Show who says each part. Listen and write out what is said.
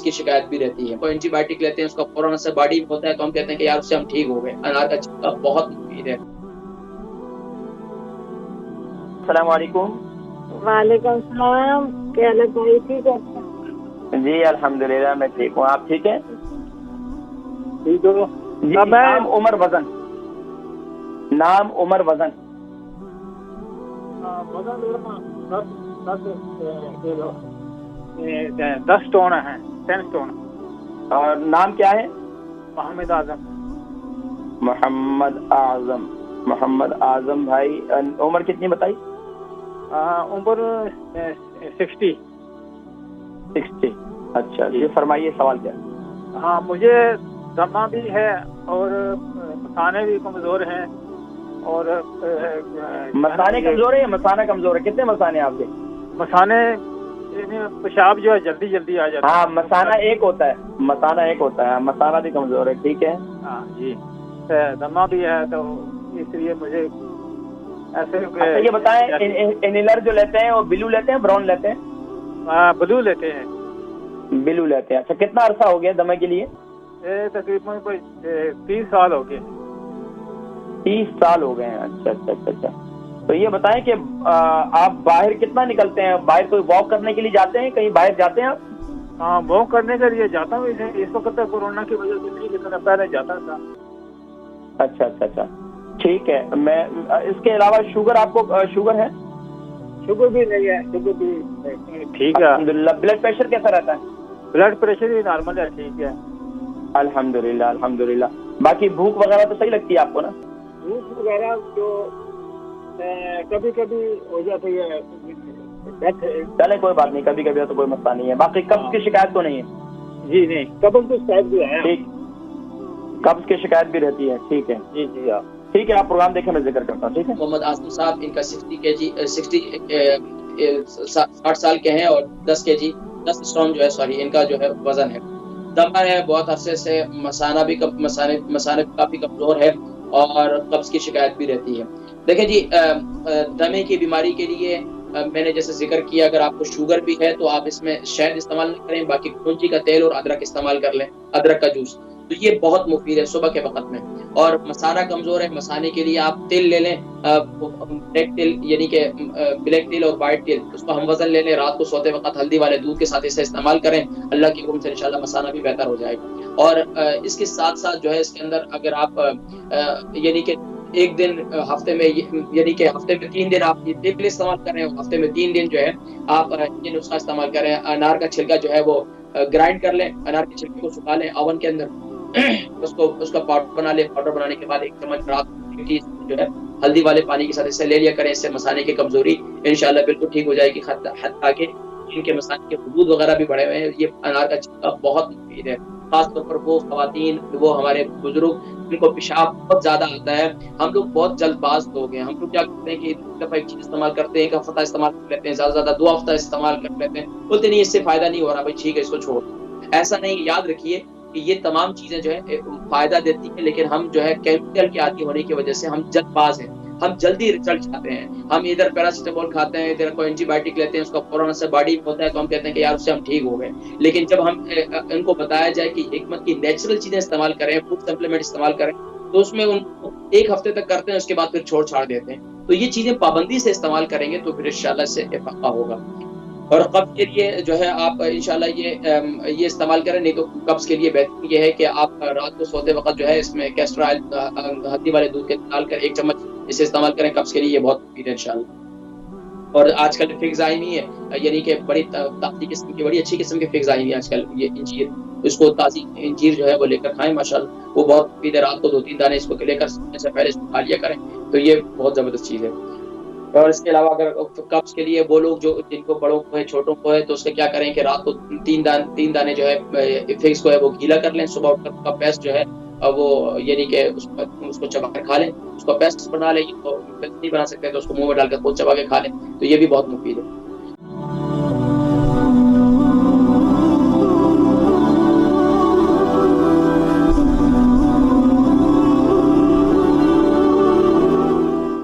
Speaker 1: की शिकायत भी रहती है। कोई एंटीबायोटिक लेते हैं, उसका फौरन असर बॉडी में होता है तो हम कहते हैं कि यार उससे हम ठीक हो गए। अनार का छिलका बहुत मुफीद है।
Speaker 2: अस्सलाम वालेकुम।
Speaker 3: वालेकुम सलाम। क्या हाल है भाई, ठीक है?
Speaker 2: जी अल्हम्दुलिल्लाह मैं ठीक हूँ, आप ठीक है?
Speaker 3: ठीक हो
Speaker 2: जी। नाम उमर वजन। नाम उमर वजन।
Speaker 3: वजन 10 स्टोन है, 10 स्टोन।
Speaker 2: और नाम क्या है?
Speaker 3: मोहम्मद आजम।
Speaker 2: मोहम्मद आजम। मोहम्मद आजम भाई, उम्र कितनी बताई?
Speaker 3: उम्र 60।
Speaker 2: अच्छा जी, फरमाइए सवाल क्या?
Speaker 3: हाँ, मुझे दमा भी है और मसाने भी कमजोर हैं। और
Speaker 2: मसाने कमजोर है या मसाना कमजोर है? कितने मसाने आपके?
Speaker 3: मसाने पेशाब जो है जल्दी जल्दी आ जाता है।
Speaker 2: हाँ, मसाना एक होता है, मसाना एक होता है, मसाना भी कमजोर है। ठीक है।
Speaker 3: हाँ जी, दमा भी है तो इसलिए मुझे ऐसे।
Speaker 2: अच्छा ये बताएं, इनहेलर जो लेते हैं वो ब्लू लेते हैं ब्राउन लेते हैं?
Speaker 3: ब्लू लेते हैं।
Speaker 2: ब्लू लेते हैं। अच्छा, कितना अरसा हो गया दमा के लिए?
Speaker 3: तकरीबन कोई 30 साल हो गए।
Speaker 2: 30 साल हो गए हैं। अच्छा। तो ये बताएं कि आप बाहर कितना निकलते हैं? बाहर कोई वॉक करने के लिए जाते हैं? कहीं बाहर जाते हैं आप?
Speaker 3: हाँ, वॉक करने के लिए जाता हूँ। इस वक्त कोरोना की वजह से नहीं, लेकिन पहले जाता था।
Speaker 2: अच्छा। ठीक है। मैं इसके अलावा शुगर, आपको शुगर है?
Speaker 3: शुगर भी नहीं है, शुगर भी ठीक है
Speaker 2: अल्हम्दुलिल्लाह। ब्लड प्रेशर कैसा रहता है?
Speaker 3: ब्लड प्रेशर भी नॉर्मल है, ठीक है
Speaker 2: अल्हम्दुलिल्लाह। बाकी भूख वगैरह तो सही लगती है आपको ना?
Speaker 3: भूख वगैरह जो कभी कभी हो जाती है।
Speaker 2: चले कोई बात नहीं, कभी कभी तो कोई मसला नहीं है। बाकी कब्ज की शिकायत तो नहीं है?
Speaker 3: जी नहीं, कब्ज की शिकायत भी है।
Speaker 2: ठीक, कब्ज की शिकायत भी रहती है। ठीक है
Speaker 3: जी हाँ।
Speaker 2: ठीक है, आप प्रोग्राम देखें, मैं जिक्र करता हूँ। ठीक है।
Speaker 1: मोहम्मद आजम साहब, इनका 60 साल के हैं और 10 स्टोन जो है, सॉरी, इनका जो है वजन है। दमा है, बहुत अरसे से मसाने काफी कमजोर है और कब्ज की शिकायत भी रहती है। देखिए जी, दमे की बीमारी के लिए मैंने जैसे जिक्र किया, अगर आपको शुगर भी है तो आप इसमें शहद इस्तेमाल न करें, बाकी कलौंजी का तेल और अदरक इस्तेमाल कर लें, अदरक का जूस। तो ये बहुत मुफीद है सुबह के वक्त में। और मसाना कमजोर है, मसाने के लिए आप तिल ले लें, ब्लैक तिल, यानी कि ब्लैक तिल और वाइट तिल, उसको हम वजन ले लें, रात को सोते वक्त हल्दी वाले दूध के साथ इसे इस्तेमाल करें। अल्लाह के हुक्म से इंशाल्लाह मसाना भी बेहतर हो जाएगा। और इसके साथ साथ जो है, इसके अंदर अगर आप यानी कि एक दिन हफ्ते में, यानी कि हफ्ते में 3 दिन आप ये तिल इस्तेमाल करें, हफ्ते में 3 दिन जो है आप ये नुस्खा इस्तेमाल करें। अनार का छिलका जो है वो ग्राइंड कर लें, अनार के छिलके को सुखा लें ओवन के अंदर, उसका पाउडर बना लें। पाउडर बनाने के बाद 1 चम्मच रात जो है हल्दी वाले पानी के साथ इससे ले लिया करें। इससे मसाने की कमजोरी इंशाल्लाह बिल्कुल ठीक हो जाएगी। हत्ता कि इनके मसाने के हुबूब वगैरह भी बढ़े हुए हैं। ये अनार का छिलका बहुत मुफीद है, खासतौर पर वो खवातीन, वो हमारे बुजुर्ग जिनको पेशाब बहुत ज्यादा आता है। हम लोग बहुत जल्दबाज लोग हैं। हम लोग क्या करते हैं कि एक दफा एक चीज इस्तेमाल करते हैं, 1 हफ्ता इस्तेमाल कर लेते हैं, ज्यादा 2 हफ्ता इस्तेमाल कर लेते हैं, बोलते नहीं इससे फायदा नहीं हो रहा, भाई ठीक है इसको छोड़। ऐसा नहीं, याद रखिए कि ये तमाम चीजें जो है फायदा देती है, लेकिन हम जो है केमिकल के आदी होने की वजह से हम जल्दबाज हैं, हम जल्दी रिजल्ट चाहते हैं। हम इधर पैरासिटामोल खाते हैं, इधर कोई एंटीबायोटिक लेते हैं, उसका फौरन असर बॉडी में होता है तो हम कहते हैं कि यार उससे हम ठीक हो गए। लेकिन जब हम इनको बताया जाए कि हिकमत की नेचुरल चीजें इस्तेमाल करें, फूड सप्लीमेंट इस्तेमाल करें, तो उसमें उनको 1 हफ्ते तक करते हैं, उसके बाद फिर छोड़ छाड़ देते हैं। तो ये चीजें पाबंदी से इस्तेमाल करेंगे तो फिर इंशाल्लाह इससे इफाका होगा। और कब्ज के लिए जो है आप इंशाल्लाह ये इस्तेमाल करें। नहीं तो कब्ज के लिए बेहतर ये है कि आप रात को सोते वक्त जो है इसमें कैस्टर ऑयल हल्दी वाले दूध के डालकर 1 चम्मच इसे इस्तेमाल करें। कब्ज के लिए ये बहुत मुफीद है इंशाल्लाह। और आजकल फिक्स आई नहीं है, यानी कि बड़ी ताज़ी किस्म की, बड़ी अच्छी किस्म की फिक्स आई हुई है आजकल, ये इंजीर। उसको ताज़ी इंजीर जो है वो लेकर खाएं, माशाल्लाह वो बहुत मुफीद है। रात को 2-3 दाने इसको लेकर सोने से पहले इसको खा लिया करें, तो ये बहुत जबरदस्त चीज़ है। और इसके अलावा अगर कब्ज के लिए वो लोग जो जिनको बड़ों को है, छोटों को है, तो उसका क्या करें कि रात को 3 दाने जो है फिक्स को है वो गीला कर लें, सुबह उठकर उसका पेस्ट जो है वो यानी कि उसको चबा कर खा लें। उसका पेस्ट बना लें, तो पेस्ट नहीं बना सकते तो उसको मुंह में डालकर खुद चबा के खा लें, तो ये भी बहुत मुफीद है।